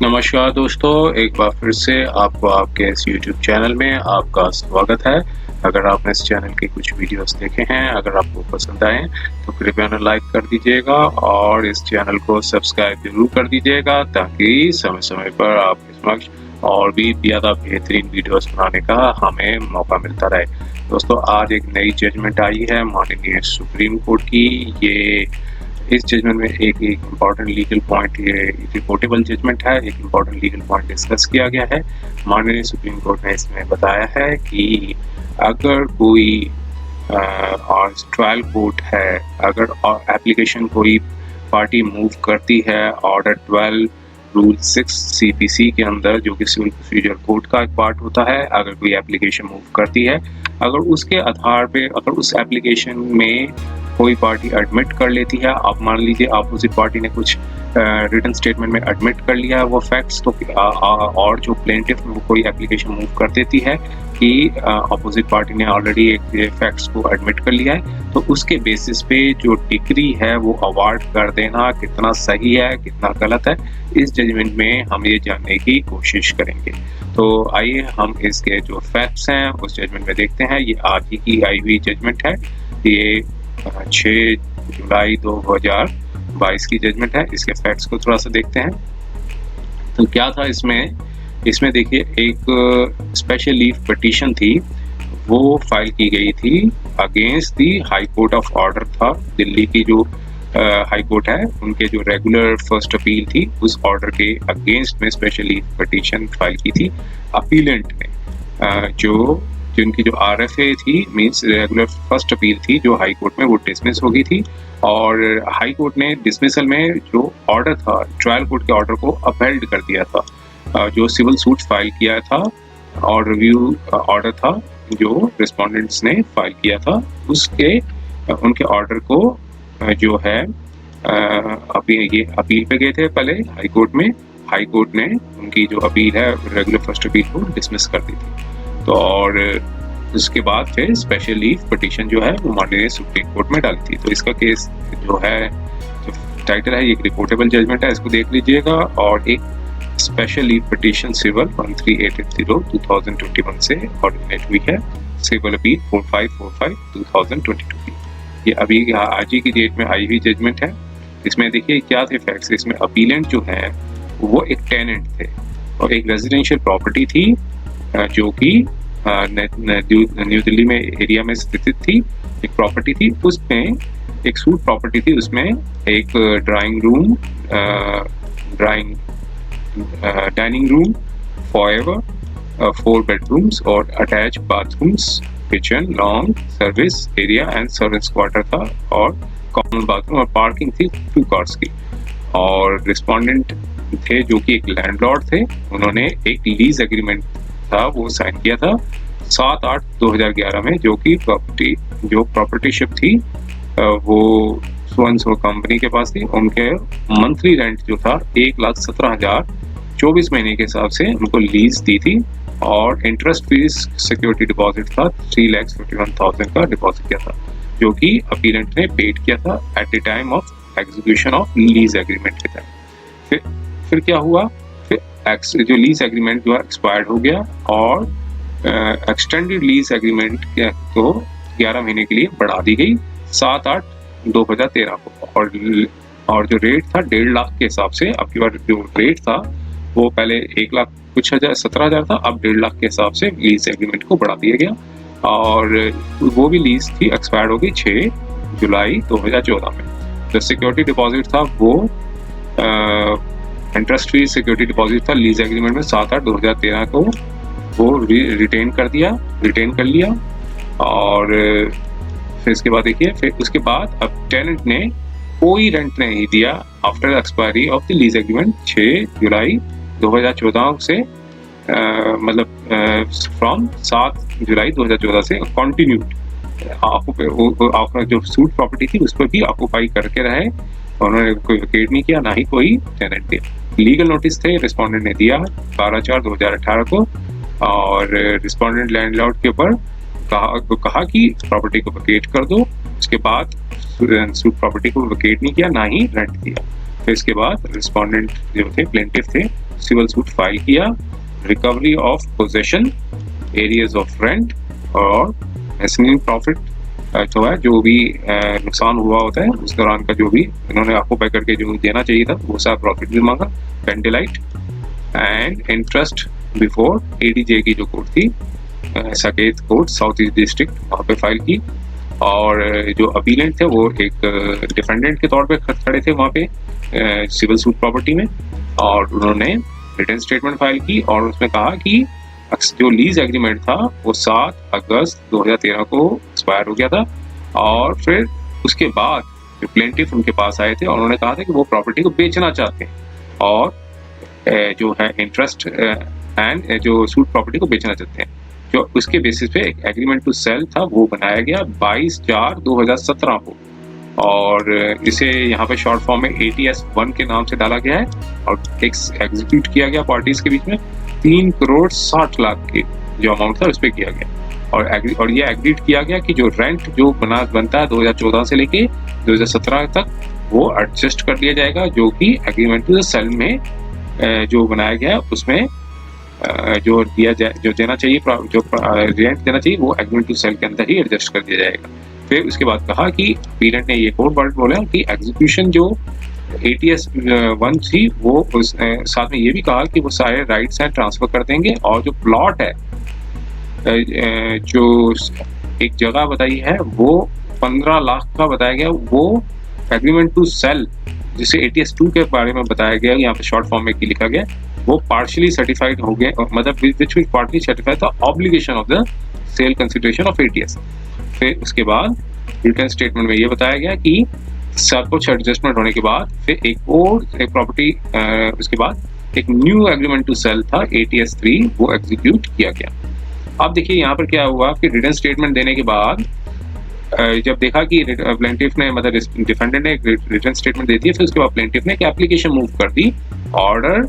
नमस्कार दोस्तों, एक बार फिर से आपको आपके इस YouTube चैनल में आपका स्वागत है। अगर आपने इस चैनल के कुछ वीडियोस देखे हैं, अगर आपको पसंद आए तो कृपया ना लाइक कर दीजिएगा और इस चैनल को सब्सक्राइब जरूर कर दीजिएगा ताकि समय-समय पर आपके समक्ष और भी ज़्यादा बेहतरीन वीडियोस बनाने का हमें मौका मिलता रहे। दोस्तों, आज एक नई जजमेंट आई है माननीय सुप्रीम कोर्ट की। ये इस जजमेंट में एक इम्पॉर्टेंट लीगल पॉइंट, ये रिपोर्टेबल जजमेंट है, एक इम्पॉर्टेंट लीगल पॉइंट डिस्कस किया गया है। माननीय सुप्रीम कोर्ट ने इसमें बताया है कि अगर कोई और ट्रायल कोर्ट है, अगर एप्लीकेशन कोई पार्टी मूव करती है ऑर्डर 12 रूल 6 CPC के अंदर, जो कि सिविल प्रोसीजर कोड का एक पार्ट होता है, अगर कोई एप्लीकेशन मूव करती है, अगर उसके आधार पे अगर उस एप्लीकेशन में कोई पार्टी एडमिट कर लेती है, आप मान लीजिए अपोजिट पार्टी ने कुछ रिटन स्टेटमेंट में एडमिट कर लिया है वो फैक्ट्स, तो और जो प्लेंटिफ वो कोई एप्लीकेशन मूव कर देती है कि अपोजिट पार्टी ने ऑलरेडी एक फैक्ट्स को एडमिट कर लिया है, तो उसके बेसिस पे जो डिक्री है वो अवार्ड कर देना कितना सही है, कितना गलत है, इस जजमेंट में हम ये जानने की कोशिश करेंगे। तो आइए हम इसके जो फैक्ट्स हैं उस जजमेंट में देखते हैं। ये आज ही की आई हुई जजमेंट है, ये 6 जुलाई 2022 की जजमेंट है। इसके फैक्ट्स को थोड़ा सा देखते हैं। तो क्या था इसमें देखिए, एक स्पेशल लीव पिटीशन थी, वो फाइल की गई थी against the high court of order था। दिल्ली की जो हाई कोर्ट है उनके जो रेगुलर फर्स्ट अपील थी, उस ऑर्डर के अगेंस्ट में स्पेशल लीव पिटीशन फाइल की थी अपीलेंट ने। जिनकी जो RFA थी, मींस रेगुलर फर्स्ट अपील थी, जो हाई कोर्ट में वो डिसमिस हो गई थी और हाई कोर्ट ने डिसमिसल में जो ऑर्डर था, ट्रायल कोर्ट के ऑर्डर को अपहेल्ड कर दिया था। जो सिविल सूट फाइल किया था और रिव्यू ऑर्डर था जो रिस्पोंडेंट्स ने फाइल किया था, उनके ऑर्डर को जो है अपील पे गए थे पहले हाई कोर्ट में। हाई कोर्ट ने उनकी जो अपील है रेगुलर फर्स्ट अपील को डिसमिस कर दी थी। तो और उसके बाद फिर स्पेशल लीव पिटीशन जो है वो माननीय सुप्रीम कोर्ट में डाली थी। तो इसका केस जो है, जो टाइटल है, एक रिपोर्टेबल जजमेंट है, इसको देख लीजिएगा। और एक स्पेशल लीव पिटीशन सिविल 13880/2021 से ऑर्डिनेट हुई है, सिविल अपील 4545/2022 की। ये अभी आज ही की डेट में आई हुई जजमेंट है। इसमें देखिए क्या थे फैक्ट्स। इसमें अपीलेंट जो है वो एक टेनेंट थे और एक रेजिडेंशियल प्रॉपर्टी थी जो कि न्यू दिल्ली में एरिया में स्थित थी, एक प्रॉपर्टी थी। उसमें एक सूट प्रॉपर्टी थी, उसमें एक डाइनिंग रूम, फॉरएवर, 4 बेडरूम्स और attach bathrooms, kitchen, lawn, service area and servants quarter था और कॉमन बाथरूम और पार्किंग थी 2 कार्स की। और रिस्पोंडेंट थे जो कि एक लैंडलॉर्ड थे, उन्होंने एक लीज एग्रीमेंट था वो साइन किया था 7/8/2011 में, जो कि प्रॉपर्टीशिप थी वो सो कंपनी के पास थी। उनके मंथली रेंट जो था 1,17,000 24 महीने के हिसाब से उनको लीज दी थी और इंटरेस्ट फीस सिक्योरिटी डिपॉजिट था 3,51,000 का डिपॉजिट किया था, जो कि अपीलेंट ने पेड किया था at the time of execution of lease agreement के टाइम। फिर क्या हुआ, जो लीज एग्रीमेंट जो एक्सपायर्ड हो गया और एक्सटेंडेड लीज एग्रीमेंट को 11 महीने के लिए बढ़ा दी गई 7/8/2013 को। और जो रेट था 1.5 लाख के हिसाब से, अब की बार जो रेट था वो पहले 1 लाख कुछ 17,000 था, अब 1.5 लाख के हिसाब से लीज एग्रीमेंट को बढ़ा दिया गया। और वो भी लीज थी एक्सपायर्ड हो गई 6 जुलाई 2014 में। जो सिक्योरिटी डिपॉजिट था वो इंटरेस्ट फ्री सिक्योरिटी डिपॉजिट था लीज एग्रीमेंट में 7/8/2013 को वो रिटेन कर लिया। और फिर इसके बाद देखिए, फिर उसके बाद अब टेनेंट ने कोई रेंट नहीं दिया after expiry of the lease agreement 6 जुलाई 2014 से, मतलब फ्रॉम 7 जुलाई 2014 से कंटिन्यूड आपका जो सूट प्रॉपर्टी थी उस पर भी ऑक्यूपाई करके रहे। उन्होंने कोई वेकेट नहीं किया, ना ही कोई टेनेंट दिया। लीगल नोटिस थे रिस्पोंडेंट ने दिया 12/4/2018 को और रिस्पोंडेंट लैंडलॉर्ड के ऊपर कहा कि प्रॉपर्टी को वेकेट कर दो। उसके बाद सूट प्रॉपर्टी को वेकेट नहीं किया, ना ही रेंट दिया। फिर इसके बाद रिस्पोंडेंट जो थे, प्लेंटिफ थे, सिविल सूट फाइल किया, recovery of possession, areas of rent और एसनिंग प्रॉफिट जो है, जो भी नुकसान हुआ होता है उस दौरान का जो भी इन्होंने ऑक्यूपाई करके जो देना चाहिए था वो सारा प्रॉफिट भी मांगा, पेंडिलाइट एंड इंटरेस्ट बिफोर एडीजे की जो कोर्ट थी, Saket court south east district, वहाँ पे फाइल की। और जो अपीलेंट थे वो एक डिफेंडेंट के तौर पे खड़े थे वहाँ पे सिविल सूट प्रॉपर्टी में, और उन्होंने रिटन स्टेटमेंट फाइल की और उसमें कहा कि जो लीज एग्रीमेंट था वो 7 अगस्त 2013 को एक्सपायर हो गया था, और फिर उसके बाद जो प्लेंटिफ उनके पास आए थे और उन्होंने कहा था कि वो प्रॉपर्टी को बेचना चाहते हैं और जो है इंटरेस्ट एंड जो सूट प्रॉपर्टी को बेचना चाहते हैं। जो उसके बेसिस पे एक एग्रीमेंट टू सेल था वो बनाया गया 22/4/2017 को, और इसे यहाँ पे शॉर्ट फॉर्म में ATS-1 के नाम से डाला गया है और एग्जीक्यूट किया गया पार्टीज के बीच में 3,60,00,000 के जो अमाउंट था उस पर किया गया। और ये एग्रीड किया गया कि जो रेंट जो बनता है 2014 से लेके 2017 तक वो एडजस्ट कर दिया जाएगा, जो कि एग्रीमेंट टू सेल में जो बनाया गया है उसमें जो दिया जाए, जो देना चाहिए, जो रेंट देना चाहिए वो एग्रीमेंट टू सेल के अंदर ही एडजस्ट कर दिया जाएगा। फिर उसके बाद कहा कि पीरेंट ने ये और वर्ड बोला कि एग्जीक्यूशन जो ATS-1 थी वो उस साथ में ये भी कहा कि वो सारे राइट्स हैं ट्रांसफर कर देंगे, और जो प्लॉट है जो एक जगह बताई है वो 15 लाख का बताया गया, वो एग्रीमेंट टू सेल जिसे ATS-2 के बारे में बताया गया, यहाँ पे शॉर्ट फॉर्म में लिखा गया, वो पार्शियली सर्टिफाइड हो गए, मतलब which will partly certify the obligation of the sale consideration of ATS। फिर उसके बाद रिटर्न स्टेटमेंट में ये बताया गया कि सब कुछ एडजस्टमेंट होने के बाद फिर एक प्रॉपर्टी उसके बाद एक न्यू एग्रीमेंट टू सेल था ATS-3 वो एग्जीक्यूट किया गया। अब देखिए यहाँ पर क्या हुआ कि रिटर्न स्टेटमेंट देने के बाद जब देखा कि प्लेंटिफ ने, मतलब डिफेंडेंट ने रिटर्न स्टेटमेंट दे दिया, फिर उसके बाद प्लेंटिफ ने एक एप्लीकेशन मूव कर दी ऑर्डर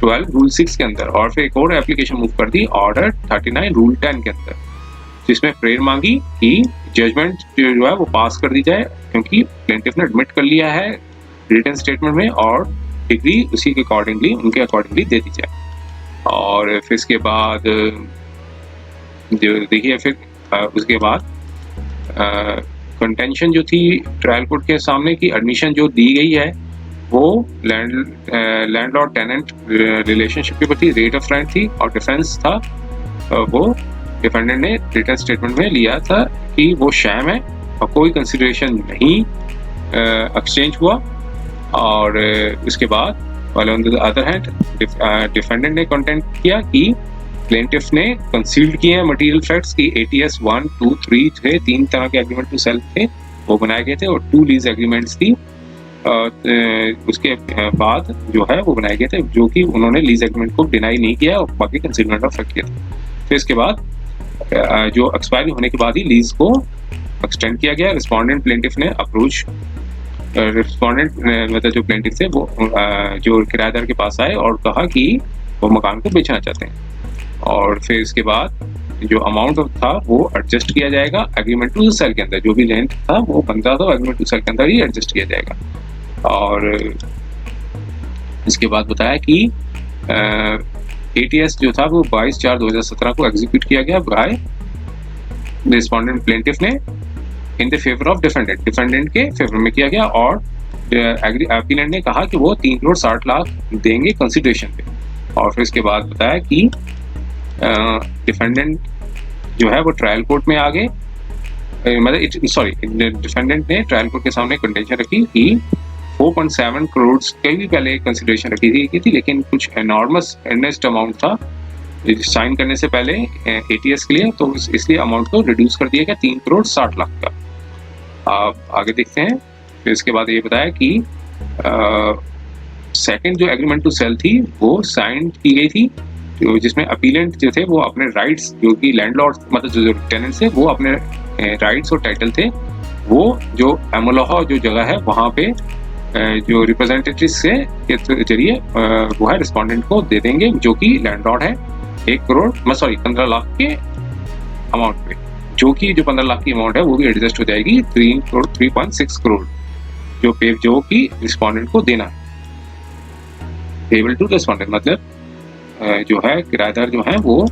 12 रूल 6 के अंदर, और फिर एक और एप्लीकेशन मूव कर दी ऑर्डर 39 रूल 10 के अंदर, जिसमें प्रेयर मांगी कि जजमेंट जो है वो पास कर दी जाए, क्योंकि प्लेंटिफ ने एडमिट कर लिया है रिटन स्टेटमेंट में और डिग्री उसी के अकॉर्डिंगली उनके अकॉर्डिंगली दे दी जाए। और फिर इसके बाद जो देखिए फिर उसके बाद कंटेंशन जो थी ट्रायल कोर्ट के सामने की एडमिशन जो दी गई है वो लैंडलॉर्ड टेनेंट रिलेशनशिप के प्रति रेट ऑफ रेंट थी, और डिफेंस था वो डिफेंडेंट ने रिटन स्टेटमेंट में लिया था कि वो शैम है और कोई कंसिडरेशन नहीं एक्सचेंज हुआ। और उसके बाद on the other hand defendant ने कंटेंट किया कि प्लेंटिफ ने कंसील्ड किए हैं मटेरियल फैक्ट्स की ATS-1, 2, 3 थे, 3 तरह के एग्रीमेंट टू सेल थे वो बनाए गए थे, और 2 लीज एग्रीमेंट्स थी उसके बाद जो है वो बनाए गए थे, जो कि उन्होंने लीज एग्रीमेंट को डिनाई नहीं किया और बाकी कंसीलमेंट ऑफ फैक्ट किया था। फिर इसके बाद जो एक्सपायरी होने के बाद ही लीज को एक्सटेंड किया गया। रिस्पोंडेंट प्लेंटिफ ने अप्रोच रिस्पोंडेंट मतलब जो प्लेंटिफ थे वो जो किराएदार के पास आए और कहा कि वो मकान को बेचना चाहते हैं, और फिर इसके बाद जो अमाउंट था वो एडजस्ट किया जाएगा एग्रीमेंट टू सेल के अंदर, जो भी रेंट था वो बनता था एग्रीमेंट टू सेल के अंदर ही एडजस्ट किया जाएगा। और इसके बाद बताया कि ATS जो था वो 22/4/2017 को एग्जीक्यूट किया गया बाय रिस्पोंडेंट प्लेंटिफ ने in the favour of defendant के फेवर में किया गया, और अपीलेंट ने कहा कि वो 3,60,00,000 देंगे कंसिडरेशन पे। और फिर इसके बाद बताया कि डिफेंडेंट जो है वो ट्रायल कोर्ट में आ गए, मतलब डिफेंडेंट ने ट्रायल कोर्ट के सामने कंटेंशन रखी कि 4.7 करोड़ के भी पहले कंसिडरेशन रखी थी, लेकिन कुछ एनॉर्मस अर्नेस्ट अमाउंट था साइन करने से पहले ATS के लिए, तो इसलिए अमाउंट को रिड्यूस कर दिया गया 3,60,00,000 का। आप आगे देखते हैं। फिर इसके बाद ये बताया कि सेकंड जो एग्रीमेंट टू सेल थी वो साइन की गई थी, जिसमें अपीलेंट जो थे वो अपने राइट्स, जो कि लैंडलॉर्ड मतलब जो टेनेंट्स थे वो अपने राइट्स और टाइटल थे वो जो एमोलोहा जो जगह है वहाँ पे जो रिप्रेजेंटेटिव से के जरिए वो है रिस्पोंडेंट को दे देंगे, जो कि लैंडलॉर्ड है 15 लाख के अमाउंट पे, जो कि जो 15 लाख की अमाउंट है वो भी एडजस्ट हो जाएगी 3.6 करोड़ जो कि रिस्पोंडेंट को देना है। पेबल टू रेस्पोंडेंट मतलब जो है किराएदार जो है वो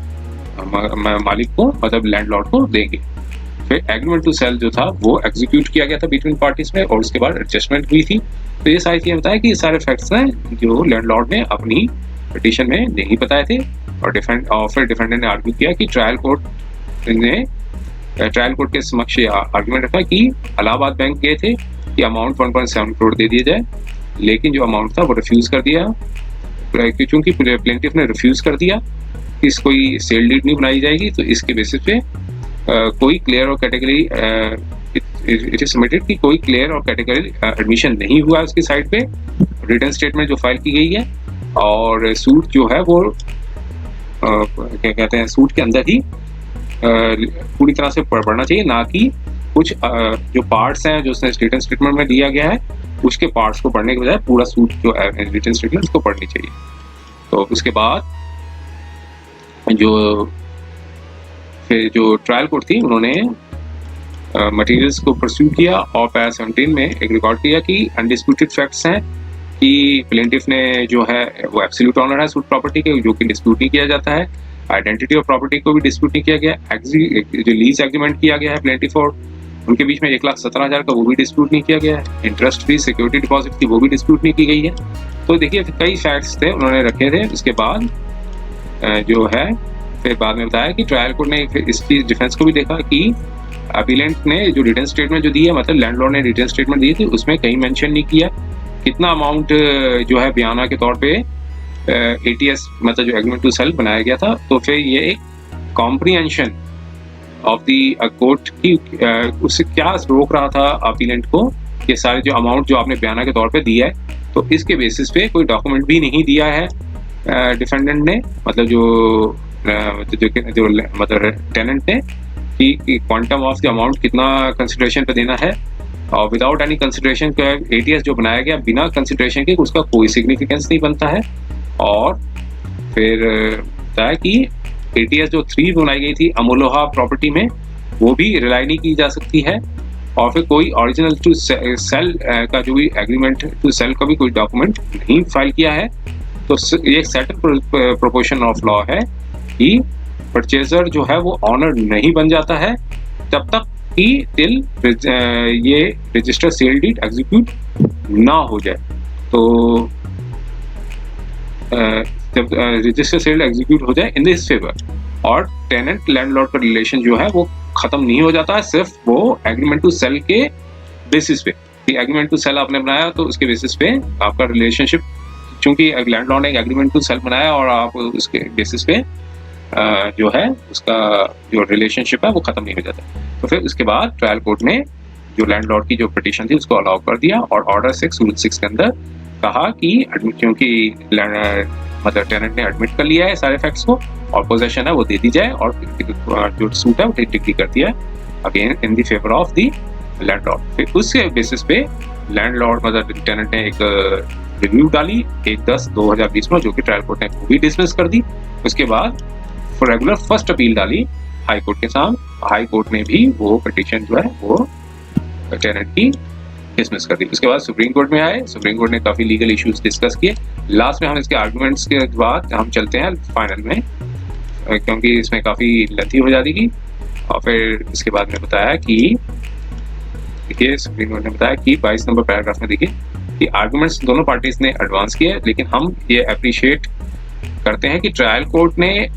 मालिक को मतलब लैंडलॉर्ड को देंगे। फिर एग्रीमेंट टू सेल जो था वो एग्जीक्यूट किया गया था बिटवीन पार्टीज में और उसके बाद एडजस्टमेंट हुई थी। तो ये सारी चीजें बताया कि ये सारे फैक्ट्स हैं जो लैंडलॉर्ड ने अपनी पिटीशन में नहीं बताए थे और फिर डिफेंडेंट ने आर्ग्यू किया कि ट्रायल कोर्ट के समक्ष आर्ग्यूमेंट रखा कि इलाहाबाद बैंक गए थे कि अमाउंट 1.7 करोड़ दे दिया जाए, लेकिन जो अमाउंट था वो रिफ्यूज कर दिया क्योंकि प्लेंटिफ ने रिफ्यूज कर दिया कि कोई सेल डीड नहीं बनाई जाएगी। तो इसके बेसिस पे कोई क्लियर और कैटेगरी इट इज सबमिटेड कि कोई क्लियर और कैटेगरी एडमिशन नहीं हुआ उसकी साइड पे। रिटन स्टेटमेंट जो फाइल की गई है और सूट जो है वो क्या कहते हैं सूट के अंदर ही पूरी तरह से पढ़ना चाहिए, ना कि कुछ जो पार्ट्स हैं जो उसने रिटन स्टेटमेंट में दिया गया है उसके पार्ट्स को पढ़ने के बजाय पूरा सूट जो रिटन स्टेटमेंट उसको पढ़नी चाहिए। तो उसके बाद जो ट्रायल कोर्ट थी उन्होंने मटेरियल्स को परस्यू किया और पैरा 17 में एक रिकॉर्ड किया कि अनडिस्प्यूटेड फैक्ट्स हैं कि प्लेंटिफ ने जो है वो एब्सोल्यूट ऑनर है सूट प्रॉपर्टी के, जो कि डिस्प्यूट नहीं किया जाता है। आइडेंटिटी ऑफ प्रॉपर्टी को भी डिस्प्यूट नहीं किया गया। जो लीज एग्रीमेंट किया गया है प्लेंटिफ और उनके बीच में 1,17,000 का वो भी डिस्प्यूट नहीं किया गया है। इंटरेस्ट फ्री सिक्योरिटी डिपॉजिट थी वो भी डिस्प्यूट नहीं की गई है। तो देखिए कई फैक्ट्स थे उन्होंने रखे थे। उसके बाद जो है फिर बाद में बताया कि ट्रायल कोर्ट ने इसकी डिफेंस को भी देखा कि अपीलेंट ने जो रिटन स्टेटमेंट जो दी है मतलब लैंडलॉर्ड ने रिटन स्टेटमेंट दी थी उसमें कहीं मेंशन नहीं किया कितना अमाउंट जो है बयाना के तौर पे एटीएस मतलब जो एग्रीमेंट टू सेल बनाया गया था। तो फिर ये एक कॉम्प्रिहेंशन ऑफ द कोर्ट की उससे क्या रोक रहा था अपीलेंट को, ये सारे जो अमाउंट जो आपने बयाना के तौर पे दिया है तो इसके बेसिस पे कोई डॉक्यूमेंट भी नहीं दिया है डिफेंडेंट ने मतलब जो मतलब टेनेंट ने कि क्वांटम ऑफ द अमाउंट कितना कंसिडरेशन पे देना है और विदाउट एनी कंसिडरेशन एटीएस जो बनाया गया बिना कंसिडरेशन के उसका कोई सिग्निफिकेंस नहीं बनता है। और फिर बताया कि एटीएस जो 3 बनाई गई थी अमोलोहा प्रॉपर्टी में वो भी रिलाई नहीं की जा सकती है और फिर कोई ओरिजिनल टू सेल का जो भी एग्रीमेंट टू सेल का भी कोई डॉक्यूमेंट नहीं फाइल किया है। तो ये सेटल प्रोपोर्शन ऑफ लॉ है कि परचेजर जो है वो ऑनर नहीं बन जाता है तब तक कि टिल ये रजिस्टर सेल डीड एग्जीक्यूट ना हो जाए। तो जब रजिस्टर सेल एग्जीक्यूट हो जाए इन दिस फेवर और टेनेंट लैंडलॉर्ड का रिलेशन जो है वो खत्म नहीं हो जाता है, सिर्फ वो एग्रीमेंट टू सेल के बेसिस पे। एग्रीमेंट टू सेल आपने बनाया तो उसके बेसिस पे आपका रिलेशनशिप, चूंकि लैंडलॉर्ड ने एक एग्रीमेंट टू सेल बनाया और आप उसके बेसिस पे जो है उसका जो रिलेशनशिप है वो खत्म नहीं हो जाता। तो फिर उसके बाद ट्रायल कोर्ट ने जो लैंडलॉर्ड की जो पिटीशन थी उसको अलाउ कर दिया और ऑर्डर 6 रूल 6 के अंदर कहा कि क्योंकि मतलब टेनेंट ने एडमिट कर लिया है सारे फैक्ट्स को और पोजेशन है वो दे दी जाए और जो सूट है वो डिक्री कर दिया again in the favour of the landlord. फिर उसके बेसिस पे लैंडलॉर्ड मतलब टेनेंट ने एक रिव्यू डाली 1/10/2020 में जो कि ट्रायल कोर्ट ने वो भी डिसमिस कर दी। उसके बाद रेगुलर फर्स्ट अपील डाली हाई कोर्ट के सामने, हाई कोर्ट ने भी वो पिटीशन जो है वो टेनेंट की डिसमिस कर दी। उसके बाद सुप्रीम कोर्ट में आए, सुप्रीम कोर्ट ने काफी लीगल इश्यूज डिस्कस किए। लास्ट में हम इसके आर्गुमेंट्स के बाद हम चलते हैं फाइनल में क्योंकि इसमें काफी लेंथी हो जाएगी। और फिर इसके बाद में बताया कि देखिए सुप्रीम कोर्ट ने बताया कि 22 नंबर पैराग्राफ में देखिए कि आर्गुमेंट्स दोनों पार्टीज ने एडवांस किए, लेकिन हम ये अप्रिशिएट करते हैं कि ट्रायल कोर्ट ने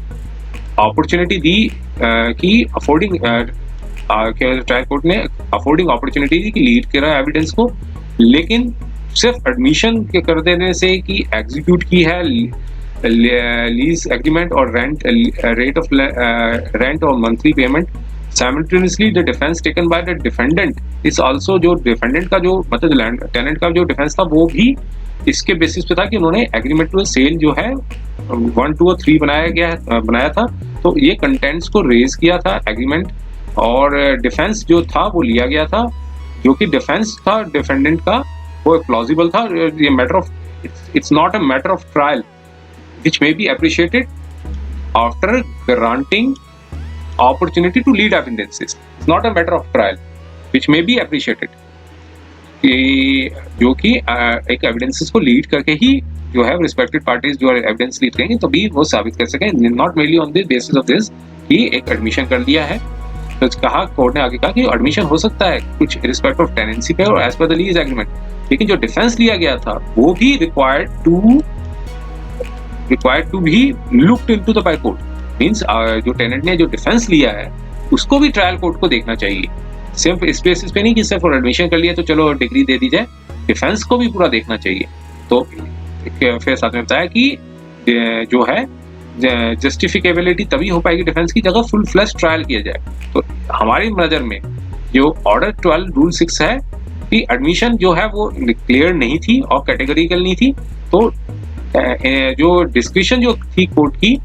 अपॉर्चुनिटी दी कि अफोर्डिंग ट्रायल कोर्ट ने अफोर्डिंग अपॉर्चुनिटी दी कि लीड करा एविडेंस को, लेकिन सिर्फ एडमिशन के कर देने से कि एग्जीक्यूट की है लीज एग्रीमेंट और रेट ऑफ रेंट और monthly payment simultaneously the defence taken by the defendant is also, जो डिफेंडेंट का जो मतलब टेनेंट का जो डिफेंस था वो भी इसके बेसिस पे था कि उन्होंने एग्रीमेंट टू सेल जो है 1, 2 और 3 बनाया था। तो ये कंटेंट्स को रेज किया था एग्रीमेंट और डिफेंस जो था वो लिया गया था, जो कि डिफेंस था डिफेंडेंट का वो प्लॉजिबल था। ये matter of its not a matter of trial which may be appreciated after granting opportunity to lead evidences. It's not a matter of trial which may be appreciated कि जो कि एक evidences को lead करके ही जो है रिस्पेक्टेड पार्टीज जो evidence lead करेंगे तो भी वो साबित कर सकें, not mainly on the basis of this कि एक एडमिशन कर लिया है। तो कहा, कोर्ट ने आगे कहा कि एडमिशन हो सकता है कुछ रिस्पेक्ट ऑफ टेनेंसी पे और as per the lease agreement, लेकिन जो डिफेंस लिया गया था वो भी रिक्वायर्ड टू भी looked into the by court, means जो टेनेंट ने जो डिफेंस लिया है उसको भी ट्रायल कोर्ट को देखना चाहिए। सिर्फ इस बेसिस पे नहीं कि सिर्फ एडमिशन कर लिया तो चलो डिग्री दे दी जाए, डिफेंस को भी पूरा देखना चाहिए। तो फिर साथ में बताया कि जो है जस्टिफिकेबिलिटी तभी हो पाएगी डिफेंस की जगह फुल फ्लैश ट्रायल किया जाए। तो हमारी नजर में जो ऑर्डर 12 रूल 6 है कि एडमिशन जो है वो क्लियर नहीं थी और कैटेगरिकल नहीं थी, तो जो डिस्कशन जो थी कोर्ट की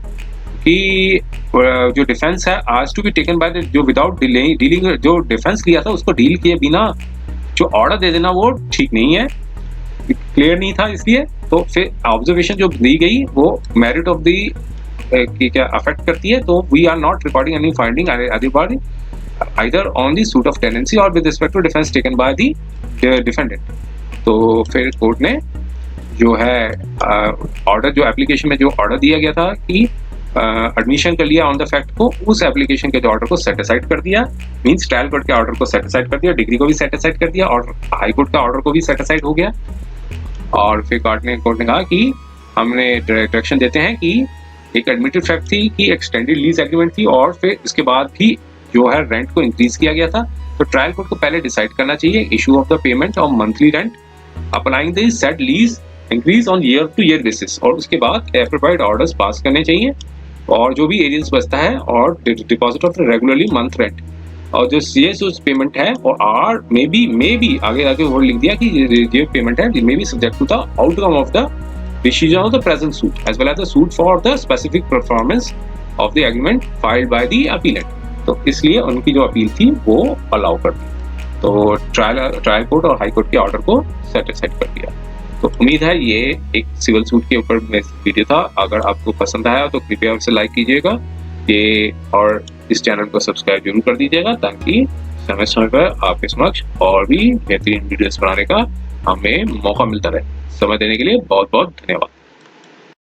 कि जो डिफेंस है आज टू बी टेकन बाय जो विदाउट डीलिंग, जो डिफेंस लिया था उसको डील किए बिना जो ऑर्डर दे देना वो ठीक नहीं है, क्लियर नहीं था, इसलिए तो फिर ऑब्जर्वेशन जो दी गई वो मेरिट ऑफ दी की क्या अफेक्ट करती है। तो we are not recording any finding either on the suit of tenancy और with respect to defence taken by the defendant. तो फिर कोर्ट ने जो है ऑर्डर जो एप्लीकेशन में जो ऑर्डर दिया गया था कि एडमिशन कर लिया ऑन द फैक्ट को, उस एप्लीकेशन के जो ऑर्डर को सेट असाइड कर दिया, मींस ट्रायल कोर्ट के ऑर्डर को सेट असाइड कर दिया, डिग्री को भी सेट असाइड कर दिया और हाई कोर्ट का ऑर्डर को भी सेट असाइड हो गया। और फिर कोर्ट ने कहा कि हमने डायरेक्शन देते हैं कि एक एडमिटेड फैक्ट थी कि एक्सटेंडेड लीज एग्रीमेंट थी और फिर इसके बाद भी जो है रेंट को इंक्रीज किया गया था, तो ट्रायल कोर्ट को पहले डिसाइड करना चाहिए issue of the payment of monthly rent applying the said lease increase on year two year basis, और उसके बाद एप्रोप्रिएट ऑर्डर्स पास करने चाहिए और जो भी एरियंस बचता है और deposit of regularly month rent और जो सीएस पेमेंट है और आर मे बी आगे वर्ड लिख दिया कि ये पेमेंट है may be subject to the outcome of the decision of the present suit as well as the suit for the specific performance of the agreement filed by the appellant। तो इसलिए उनकी जो appeal थी वो allow कर दी, तो trial court और high court के ऑर्डर को सेटिस्फाइड कर दिया। तो उम्मीद है ये एक सिविल सूट के ऊपर वीडियो था, अगर आपको पसंद आया तो कृपया उसे लाइक कीजिएगा ये और इस चैनल को सब्सक्राइब जरूर कर दीजिएगा ताकि समय समय पर आपके समक्ष और भी बेहतरीन वीडियोस बनाने का हमें मौका मिलता रहे। समय देने के लिए बहुत बहुत धन्यवाद।